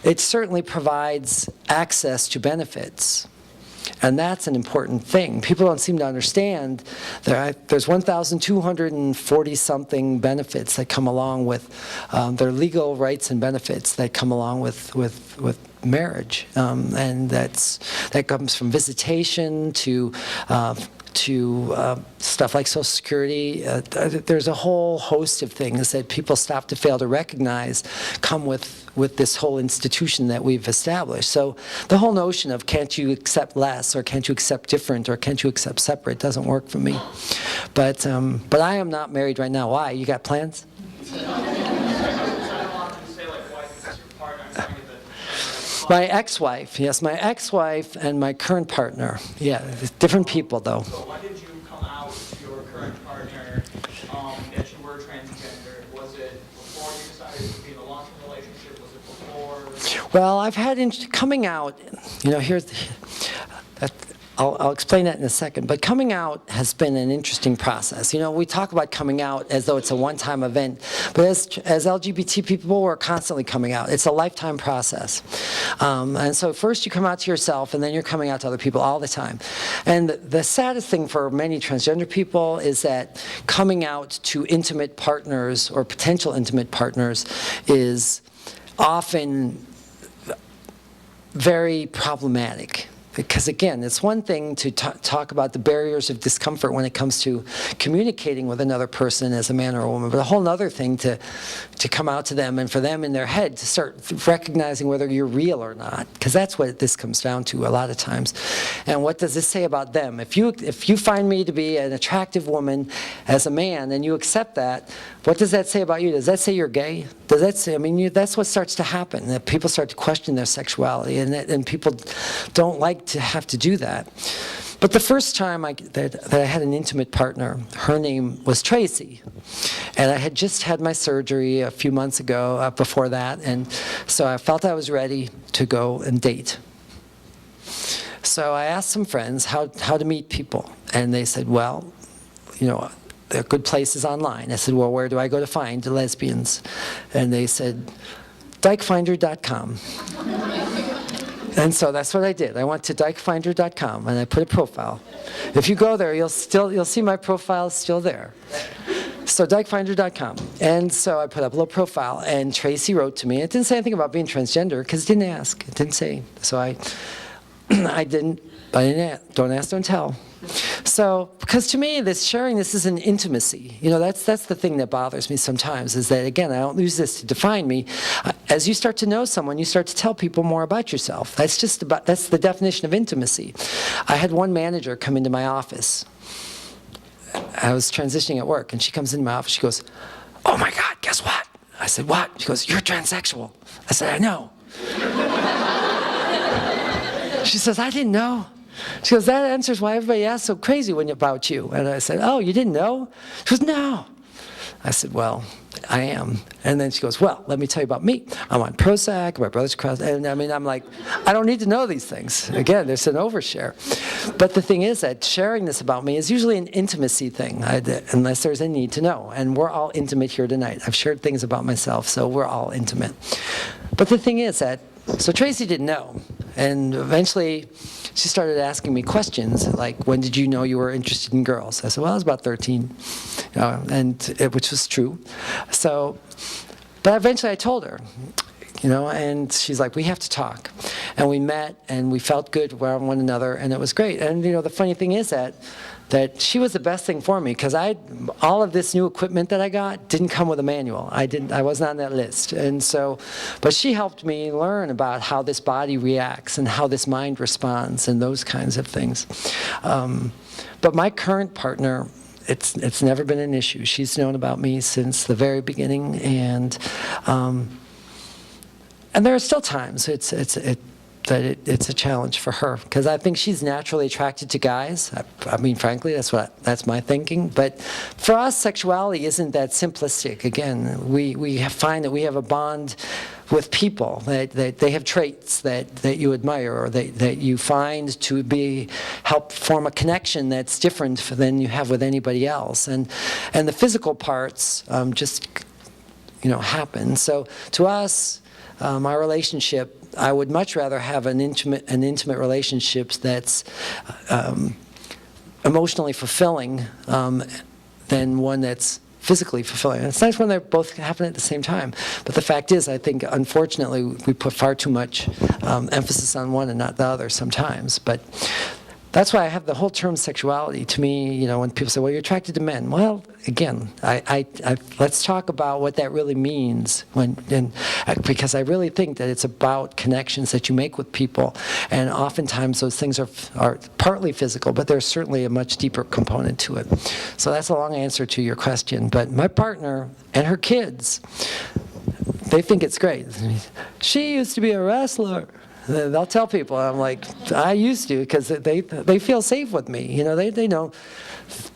it certainly provides access to benefits. And that's an important thing. People don't seem to understand that there's 1,240-something benefits that come along with, their legal rights and benefits that come along with marriage. And that comes from visitation to stuff like Social Security. There's a whole host of things that people stop to fail to recognize come with this whole institution that we've established. So the whole notion of can't you accept less, or can't you accept different, or can't you accept separate doesn't work for me. But I am not married right now. Why? You got plans? My ex-wife, yes, my ex-wife and my current partner. Yeah, different people though. So when did you come out to your current partner that you were transgender? Was it before you decided to be in a long-term relationship? Was it before? Well, I've had coming out, I'll explain that in a second, but coming out has been an interesting process. We talk about coming out as though it's a one-time event, but as LGBT people, we're constantly coming out. It's a lifetime process. And so first you come out to yourself, and then you're coming out to other people all the time. And the saddest thing for many transgender people is that coming out to intimate partners or potential intimate partners is often very problematic. Because again, it's one thing to talk about the barriers of discomfort when it comes to communicating with another person as a man or a woman, but a whole other thing to come out to them and for them in their head to start recognizing whether you're real or not. Because that's what this comes down to a lot of times. And what does this say about them? If you find me to be an attractive woman as a man and you accept that, what does that say about you? Does that say you're gay? Does that say, that's what starts to happen, that people start to question their sexuality, and people don't like to have to do that. But the first time that I had an intimate partner, her name was Tracy. And I had just had my surgery a few months ago, before that, and so I felt I was ready to go and date. So I asked some friends how to meet people, and they said, well, there are good places online. I said, well, where do I go to find the lesbians? And they said, dykefinder.com. And so that's what I did. I went to dykefinder.com and I put a profile. If you go there, you'll see my profile is still there. So dykefinder.com. And so I put up a little profile, and Tracy wrote to me. It didn't say anything about being transgender because it didn't ask. It didn't say. So I didn't don't ask, don't tell. So, because to me, sharing this is an intimacy. That's the thing that bothers me sometimes, is that, again, I don't use this to define me. As you start to know someone, you start to tell people more about yourself. That's the definition of intimacy. I had one manager come into my office. I was transitioning at work, and she comes into my office. She goes, "Oh my God, guess what?" I said, "What?" She goes, "You're transsexual." I said, "I know." She says, "I didn't know." She goes, "That answers why everybody asks so crazy about you." And I said, "Oh, you didn't know?" She goes, "No." I said, "Well, I am." And then she goes, "Well, let me tell you about me. I'm on Prozac, my brother's cross." And I'm like, I don't need to know these things. Again, there's an overshare. But the thing is that sharing this about me is usually an intimacy thing, unless there's a need to know. And we're all intimate here tonight. I've shared things about myself, so we're all intimate. But the thing is that, so Tracy didn't know. And eventually, she started asking me questions like, "When did you know you were interested in girls?" I said, "Well, I was about 13, which was true. So, but eventually I told her, and she's like, "We have to talk." And we met, and we felt good around one another, and it was great. And the funny thing is that she was the best thing for me, because all of this new equipment that I got didn't come with a manual. I wasn't on that list. And so, but she helped me learn about how this body reacts and how this mind responds and those kinds of things. But my current partner, it's never been an issue. She's known about me since the very beginning, and there are still times that it's a challenge for her, because I think she's naturally attracted to guys. Frankly, that's my thinking. But for us, sexuality isn't that simplistic. Again, we find that we have a bond with people, that they have traits that you admire, or that you find to help form a connection that's different than you have with anybody else. And the physical parts just happen. So to us, our relationship, I would much rather have an intimate relationship that's emotionally fulfilling than one that's physically fulfilling. It's nice when they're both happening at the same time. But the fact is, I think, unfortunately, we put far too much emphasis on one and not the other sometimes. But that's why I have the whole term sexuality. To me, you know, when people say, well, you're attracted to men. Well, again, let's talk about what that really means. Because I really think that it's about connections that you make with people. And oftentimes those things are partly physical, but there's certainly a much deeper component to it. So that's a long answer to your question. But my partner and her kids, they think it's great. She used to be a wrestler. They'll tell people, I'm like, I used to, because they feel safe with me. You know, they know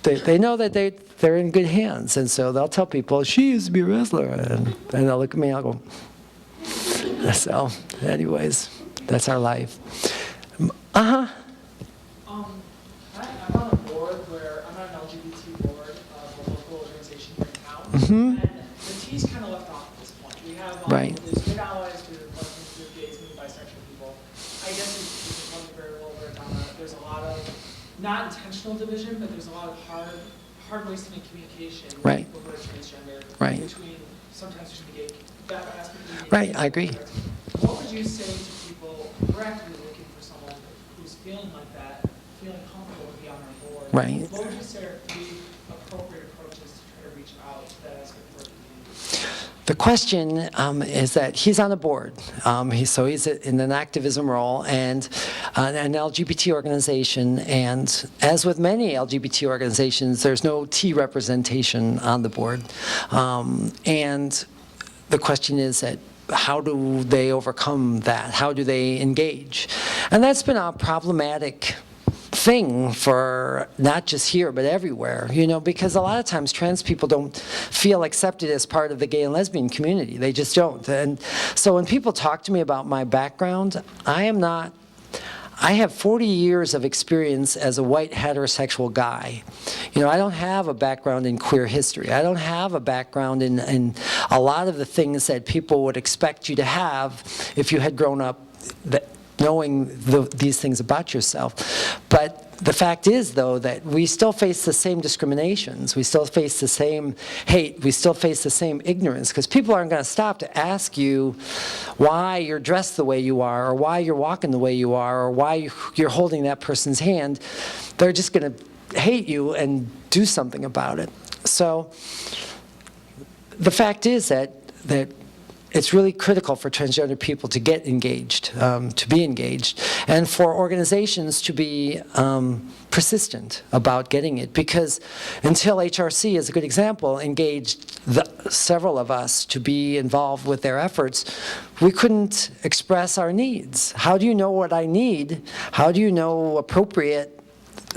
that they're in good hands, and so they'll tell people, she used to be a wrestler, and they'll look at me, I'll go. So, anyways, that's our life. I'm on a board where I'm on an LGBT board of a local organization here in town, and the T's kind of left off at this point. We have Right. there's good allies, we have lesbians, we have gays, we have bisexual people. I guess it's become very well where Donna, there's a lot of not intentional division, but there's a lot of hard wasting in communication with Right. people who are transgender, Right. sometimes between the gay that aspect of the gay Right, I agree. What would you say to people who are actively looking for someone who's feeling like that, feeling comfortable to be on our board? Right. What would you say are three appropriate approaches to try to reach out to that aspect of our community? The question is that he's on a board. He's in an activism role and an LGBT organization. And as with many LGBT organizations, there's no T representation on the board. And the question is that how do they overcome that? How do they engage? And that's been a problematic thing for not just here but everywhere, you know, because a lot of times trans people don't feel accepted as part of the gay and lesbian community. They just don't. And so when people talk to me about my background, I have 40 years of experience as a white heterosexual guy. You know, I don't have a background in queer history. I don't have a background in a lot of the things that people would expect you to have if you had grown up knowing these things about yourself. But the fact is, though, that we still face the same discriminations. We still face the same hate. We still face the same ignorance, because people aren't going to stop to ask you why you're dressed the way you are, or why you're walking the way you are, or why you're holding that person's hand. They're just going to hate you and do something about it. So the fact is that it's really critical for transgender people to get engaged, to be engaged, and for organizations to be persistent about getting it. Because until HRC, as a good example, engaged several of us to be involved with their efforts, we couldn't express our needs. How do you know what I need? How do you know appropriate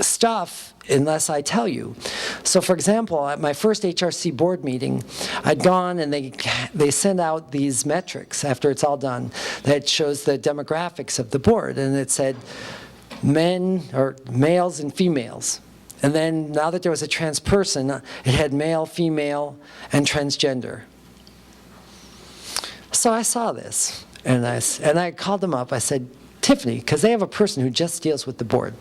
stuff unless I tell you? So for example, at my first HRC board meeting, I'd gone and they sent out these metrics after it's all done that shows the demographics of the board, and it said men or males and females. And then now that there was a trans person, it had male, female, and transgender. So I saw this and I called them up. I said, Tiffany, because they have a person who just deals with the board.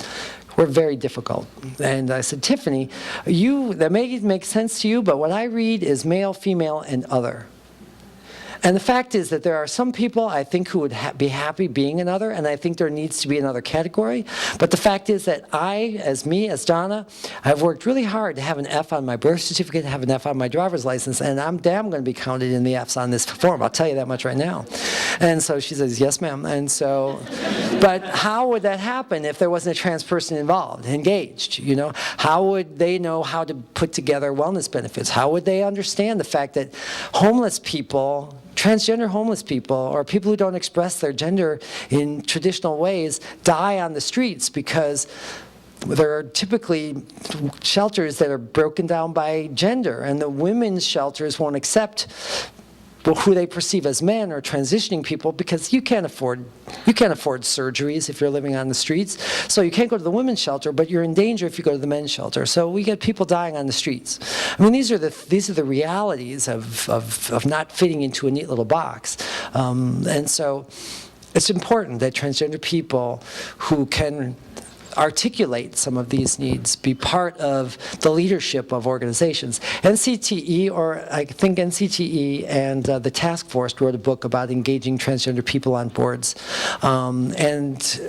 We're very difficult. And I said, Tiffany, that may make sense to you, but what I read is male, female, and other. And the fact is that there are some people, I think, who would be happy being another, and I think there needs to be another category. But the fact is that as Donna, I've worked really hard to have an F on my birth certificate, to have an F on my driver's license, and I'm damn going to be counted in the Fs on this form. I'll tell you that much right now. And so she says, yes, ma'am. And so, but how would that happen if there wasn't a trans person involved, engaged? You know, how would they know how to put together wellness benefits? How would they understand the fact that homeless people, transgender homeless people, or people who don't express their gender in traditional ways, die on the streets because there are typically shelters that are broken down by gender, and the women's shelters won't accept who they perceive as men or transitioning people, because you can't afford surgeries if you're living on the streets. So you can't go to the women's shelter, but you're in danger if you go to the men's shelter. So we get people dying on the streets. I mean, these are the realities of not fitting into a neat little box. And so it's important that transgender people who can articulate some of these needs be part of the leadership of organizations. NCTE, or I think NCTE and the task force wrote a book about engaging transgender people on boards. And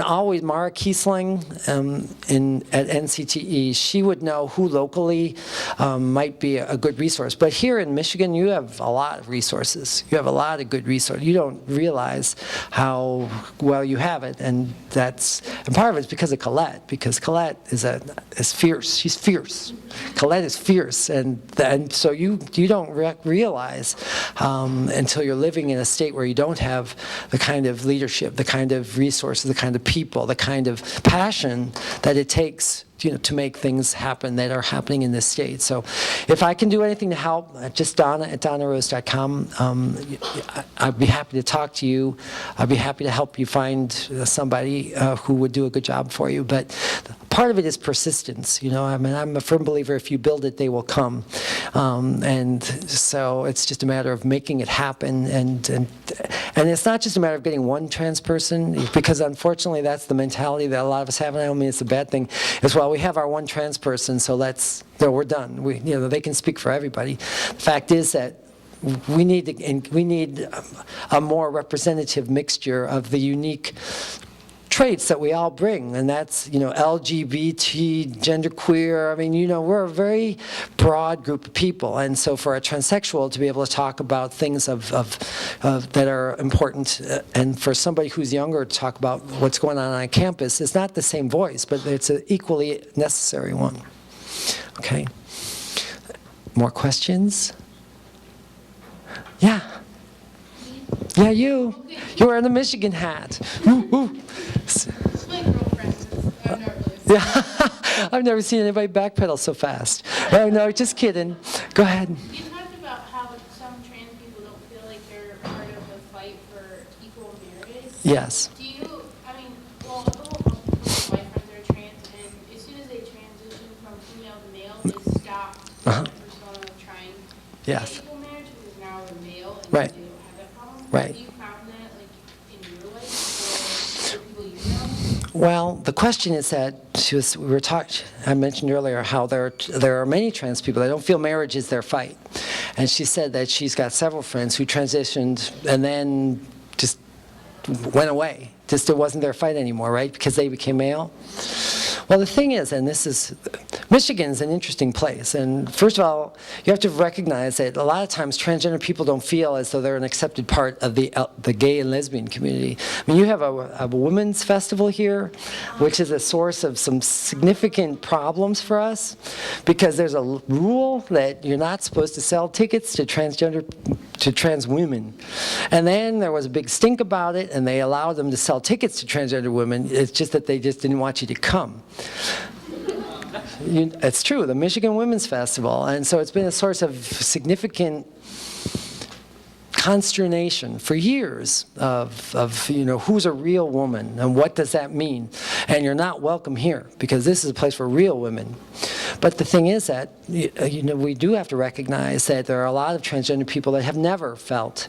always Mara Kiesling at NCTE, she would know who locally might be a good resource. But here in Michigan, you have a lot of resources. You have a lot of good resources. You don't realize how well you have it, and part of it is because of Colette, because Colette is fierce. She's fierce. Colette is fierce, and so you don't realize until you're living in a state where you don't have the kind of leadership, the kind of resources, the kind of people, the kind of passion that it takes, to make things happen that are happening in this state. So if I can do anything to help, just Donna at donnarose.com. I'd be happy to talk to you. I'd be happy to help you find somebody who would do a good job for you. But part of it is persistence. I mean, I'm a firm believer if you build it, they will come. And so it's just a matter of making it happen. And it's not just a matter of getting one trans person, because unfortunately that's the mentality that a lot of us have. And I don't mean it's a bad thing. It's, well, we have our one trans person, so we're done. They can speak for everybody. The fact is that we need a more representative mixture of the unique traits that we all bring, and that's LGBT, genderqueer. I mean, we're a very broad group of people, and so for a transsexual to be able to talk about things that are important, and for somebody who's younger to talk about what's going on campus, is not the same voice, but it's an equally necessary one. Okay. More questions? Yeah. Yeah, you. You're wearing the Michigan hat. Ooh, ooh. My girlfriend. I'm not really. Yeah, I've never seen anybody backpedal so fast. Oh, no, just kidding. Go ahead. You talked about how some trans people don't feel like they're part of the fight for equal marriage. Yes. Do you, I mean, well, a couple of my friends are trans, and as soon as they transition from female to male, they stop the persona of trying to Yes. get equal marriage because now they're male and Right. they don't have that problem. Right. Have you found that, like, in your life or the people you know? Well, the question is that I mentioned earlier how there are many trans people that don't feel marriage is their fight. And she said that she's got several friends who transitioned and then just went away. Just it wasn't their fight anymore, right? Because they became male. Well, the thing is, and Michigan's an interesting place. And first of all, you have to recognize that a lot of times transgender people don't feel as though they're an accepted part of the gay and lesbian community. I mean, you have a women's festival here, which is a source of some significant problems for us, because there's a rule that you're not supposed to sell tickets to trans women. And then there was a big stink about it, and they allowed them to sell tickets to transgender women. It's just that they just didn't want you to come. It's true, the Michigan Women's Festival. And so it's been a source of significant consternation for years of who's a real woman and what does that mean. And you're not welcome here because this is a place for real women. But the thing is that we do have to recognize that there are a lot of transgender people that have never felt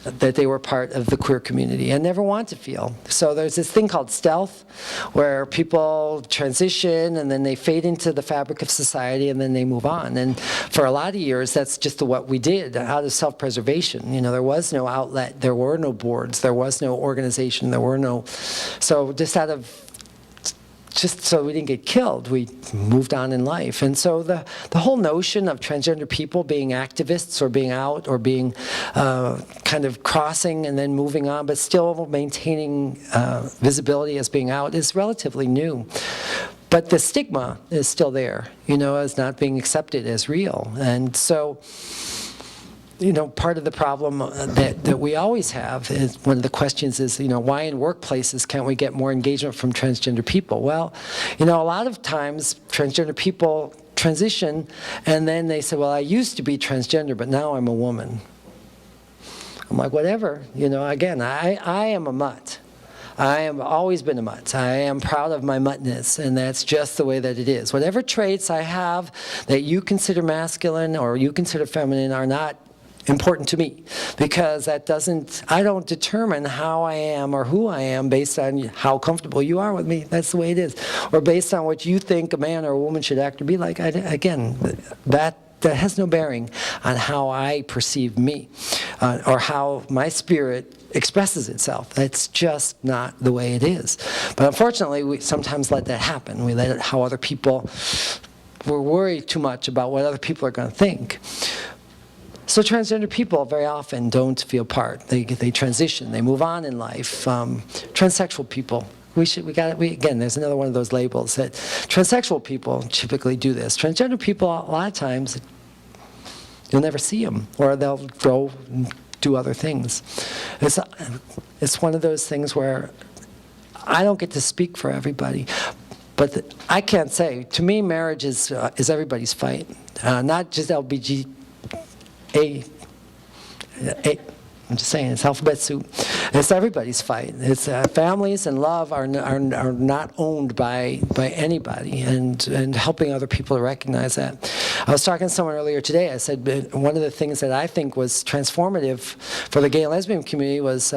that they were part of the queer community and never want to feel. So there's this thing called stealth, where people transition and then they fade into the fabric of society and then they move on. And for a lot of years, that's just what we did out of self-preservation. There was no outlet, there were no boards, there was no organization, so just so we didn't get killed, we moved on in life. And so the whole notion of transgender people being activists or being out or being kind of crossing and then moving on, but still maintaining visibility as being out is relatively new. But the stigma is still there, as not being accepted as real. And so, part of the problem that we always have is one of the questions is, why in workplaces can't we get more engagement from transgender people? Well, a lot of times transgender people transition, and then they said, well, I used to be transgender, but now I'm a woman. I'm like, whatever, you know, again, I am a mutt. I have always been a mutt. I am proud of my muttness, and that's just the way that it is. Whatever traits I have that you consider masculine or you consider feminine are not important to me, because that doesn't, I don't determine how I am or who I am based on how comfortable you are with me. That's the way it is. Or based on what you think a man or a woman should act or be like. Again, that has no bearing on how I perceive me or how my spirit expresses itself. That's just not the way it is. But unfortunately, we sometimes let that happen. We let it how other people, we're worried too much about what other people are going to think. So transgender people very often don't feel part. They transition. They move on in life. Transsexual people. Again, there's another one of those labels that transsexual people typically do this. Transgender people, a lot of times, you'll never see them, or they'll go and do other things. It's one of those things where I don't get to speak for everybody, but I can't say. To me, marriage is everybody's fight, not just LBG. I'm just saying, it's alphabet soup. It's everybody's fight. It's families and love are not owned by anybody, and helping other people to recognize that. I was talking to someone earlier today. I said one of the things that I think was transformative for the gay and lesbian community was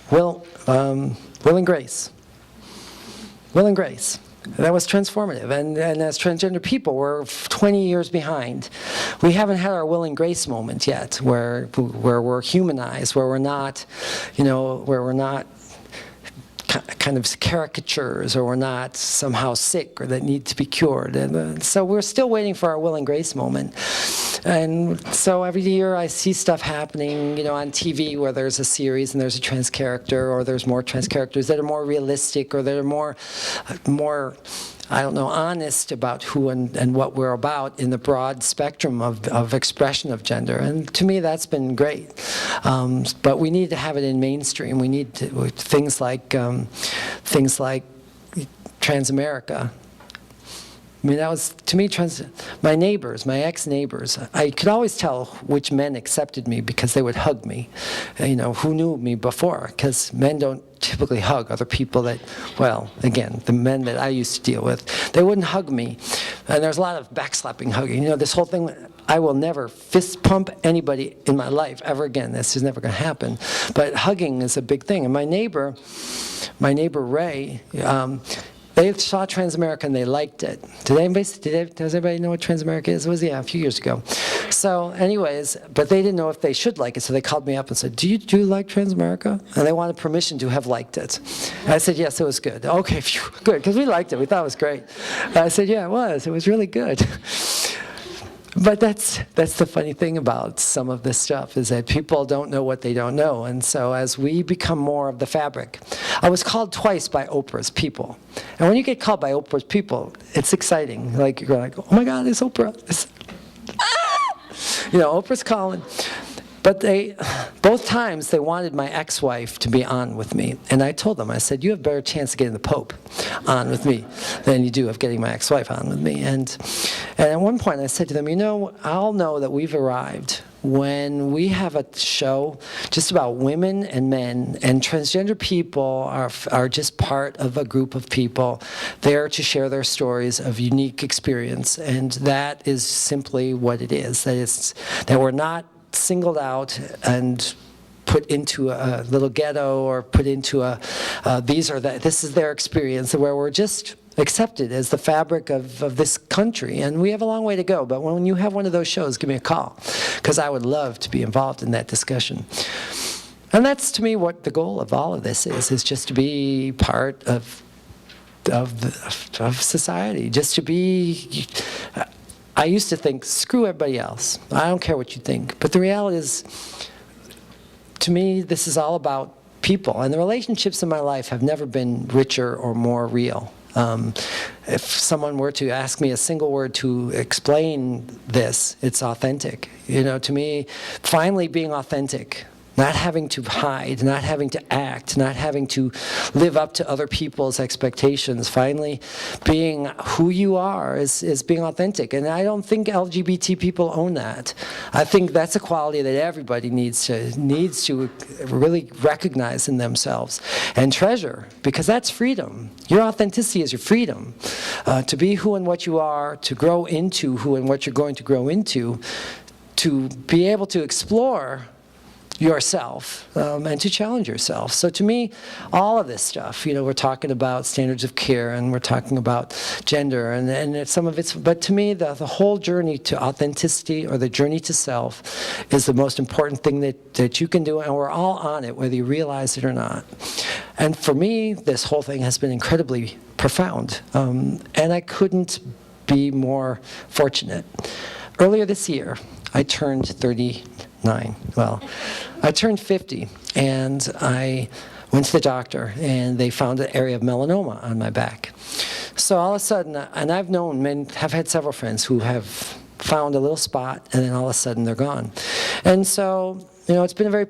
Will and Grace. Will and Grace. That was transformative, and as transgender people, we're 20 years behind. We haven't had our Will and Grace moment yet, where we're humanized, where we're not, where we're not kind of caricatures, or we're not somehow sick or that need to be cured. And so we're still waiting for our Will and Grace moment. And so every year I see stuff happening, on TV, where there's a series and there's a trans character, or there's more trans characters that are more realistic, or that are more I don't know, honest about who and what we're about in the broad spectrum of expression of gender. And to me, that's been great. But we need to have it in mainstream. We need things like Trans America. I mean, that was, to me, my neighbors, my ex-neighbors, I could always tell which men accepted me because they would hug me, who knew me before, because men don't typically hug other people that, well, again, the men that I used to deal with, they wouldn't hug me. And there's a lot of backslapping hugging. this whole thing, I will never fist pump anybody in my life ever again. This is never going to happen. But hugging is a big thing. And my neighbor Ray, they saw Trans America and they liked it. Does everybody know what Trans America is? It was, a few years ago. So anyways, but they didn't know if they should like it, so they called me up and said, do you like Trans America? And they wanted permission to have liked it. And I said, yes, it was good. Okay, phew, good, because we liked it. We thought it was great. And I said, yeah, it was. It was really good. But that's the funny thing about some of this stuff, is that people don't know what they don't know. And so as we become more of the fabric, I was called twice by Oprah's people. And when you get called by Oprah's people, it's exciting. Like, you're like, oh my God, it's Oprah. Oprah's calling. But both times they wanted my ex-wife to be on with me. And I told them, I said, you have a better chance of getting the Pope on with me than you do of getting my ex-wife on with me. And at one point I said to them, I'll know that we've arrived when we have a show just about women and men, and transgender people are just part of a group of people there to share their stories of unique experience. And that is simply what it is, that we're not singled out and put into a little ghetto, or put into this is their experience, where we're just accepted as the fabric of this country. And we have a long way to go, but when you have one of those shows, give me a call, because I would love to be involved in that discussion. And that's, to me, what the goal of all of this is just to be part of society, just to be. I used to think, screw everybody else. I don't care what you think. But the reality is, to me, this is all about people. And the relationships in my life have never been richer or more real. If someone were to ask me a single word to explain this, it's authentic. To me, finally being authentic not having to hide, not having to act, not having to live up to other people's expectations. Finally, being who you are is being authentic. And I don't think LGBT people own that. I think that's a quality that everybody needs to really recognize in themselves and treasure, because that's freedom. Your authenticity is your freedom. To be who and what you are, to grow into who and what you're going to grow into, to be able to explore yourself and to challenge yourself. So to me, all of this stuff, we're talking about standards of care and we're talking about gender and some of it's, but to me, the whole journey to authenticity or the journey to self is the most important thing that you can do, and we're all on it, whether you realize it or not. And for me, this whole thing has been incredibly profound, and I couldn't be more fortunate. Earlier this year, I turned 39. Well, I turned 50, and I went to the doctor, and they found an area of melanoma on my back. So all of a sudden, and I've known have had several friends who have found a little spot, and then all of a sudden they're gone. And so, it's been a very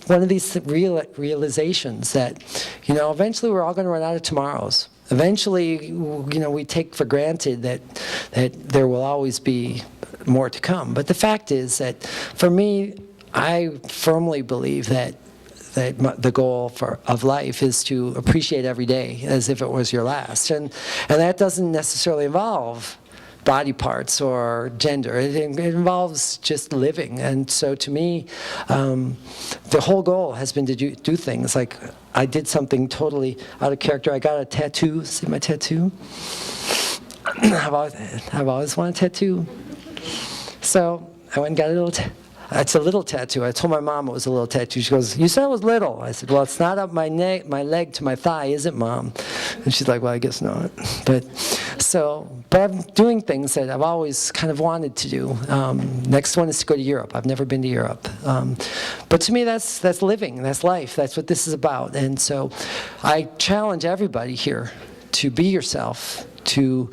one of these realizations that, eventually we're all going to run out of tomorrows. Eventually, we take for granted that there will always be more to come. But the fact is that, for me, I firmly believe that the goal of life is to appreciate every day as if it was your last. And that doesn't necessarily involve body parts or gender. It involves just living. And so to me, the whole goal has been to do things. Like, I did something totally out of character. I got a tattoo. See my tattoo? I've always wanted a tattoo. So I went and got a little it's a little tattoo. I told my mom it was a little tattoo. She goes, "You said it was little." I said, "Well, it's not up my leg to my thigh, is it, Mom?" And she's like, "Well, I guess not." But I'm doing things that I've always kind of wanted to do. Next one is to go to Europe. I've never been to Europe. But to me, that's living, that's life, that's what this is about. And so I challenge everybody here to be yourself, to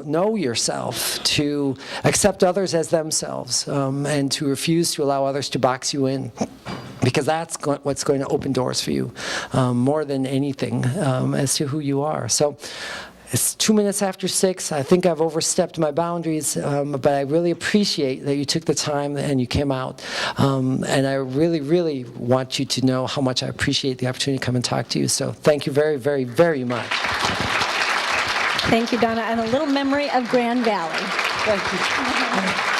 know yourself, to accept others as themselves, and to refuse to allow others to box you in, because that's what's going to open doors for you more than anything as to who you are. So it's 2 minutes after 6. I think I've overstepped my boundaries, but I really appreciate that you took the time and you came out. And I really, really want you to know how much I appreciate the opportunity to come and talk to you. So thank you very, very, very much. Thank you, Donna. And a little memory of Grand Valley. Thank you.